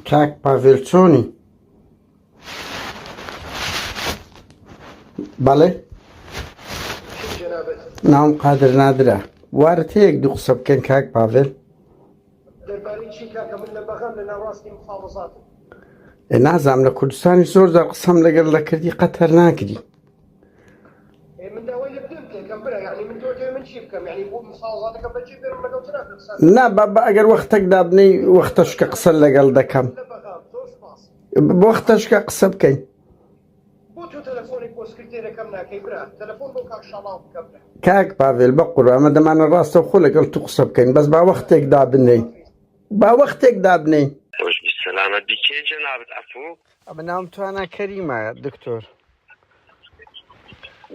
کاک پاڤێل چۆنی؟ بەڵێ ناوم قادر نادرە. وارد هەیەک دوو قسە بکەن کاک پاڤێل؟ نازانم لە کوردستانی زۆر جار قسەم لەگەڵ لە کردی قەتەر ناکردی. نا ئەگەر وەختێک دابنەی وەختەشکە قسە لەگەڵ دەکەم، وەختەشکە قسە بکەین. کاک پاڤێل بە قوربان ئەمە دەمانە ڕاستەوخۆ لەگەڵ تو قسە بکەین، بەس با وەختێک دابنەی، با وەختێک دابنەی. سلامت بکێ جەنابەت عەفو. ئەمە ناوم توانە کەریمە دکتۆر.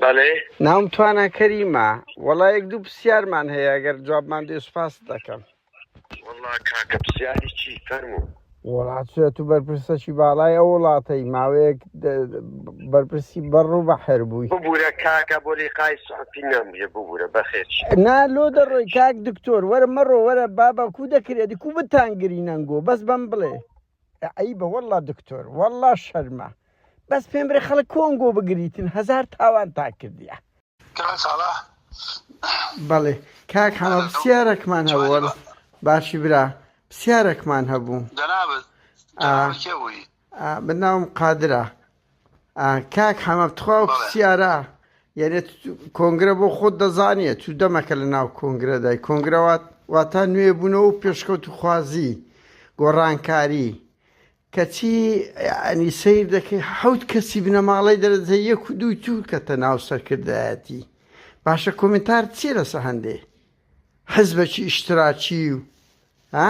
بەڵێ ناوم توانە کەریمە. وەڵا یەک دوو پرسیارمان هەیە ئەگەر جوابمان دێ سوپاس دەکەم. وەڵا کاکە پرسیاری چی فەرموو؟ وڵات تو بەرپرسەکی باڵای ئەو وڵاتەی ماوەیەک بەرپرسی بەڕوو بەحر بووی. ببوورە کاکە بۆ لیقای سوحفی نەمبووە ببوورە بەخێر. نا لۆ دەڕۆی کاک دکتۆر وەرە مەڕۆ وەرە بابا کو دەکرێتی کو بتانگری نەنگۆ بەس بەم بڵێ. عەیبە وەڵا دکتۆر وەڵا شەرمە. بەس پێم برێ خەڵک کۆنگۆ بگریتن هەزار تاوان تا کردیە. بەڵێ کاک هەمە پرسیارێکمان هەبوو باشی برا پرسیارێکمان هەبوو. بناوم قادرە. کاک هەمە بتخوا پرسیارە یعنی کۆنگرە بۆ خۆت دەزانێت تو دەمەکە لە ناو کۆنگرەدای کۆنگرەوات واتە نوێ بوونەوە و پێشکەوت و خوازی گۆڕانکاری کەچی ئەنی سیر دەکەی حەوت کەسی بنەماڵی دەرەجە یەک و دووی تو کەتە ناو سەرکردایەتی. باشە کۆمنتار چیە لەسە هەندێ؟ حزبێکی ئیشتراکی و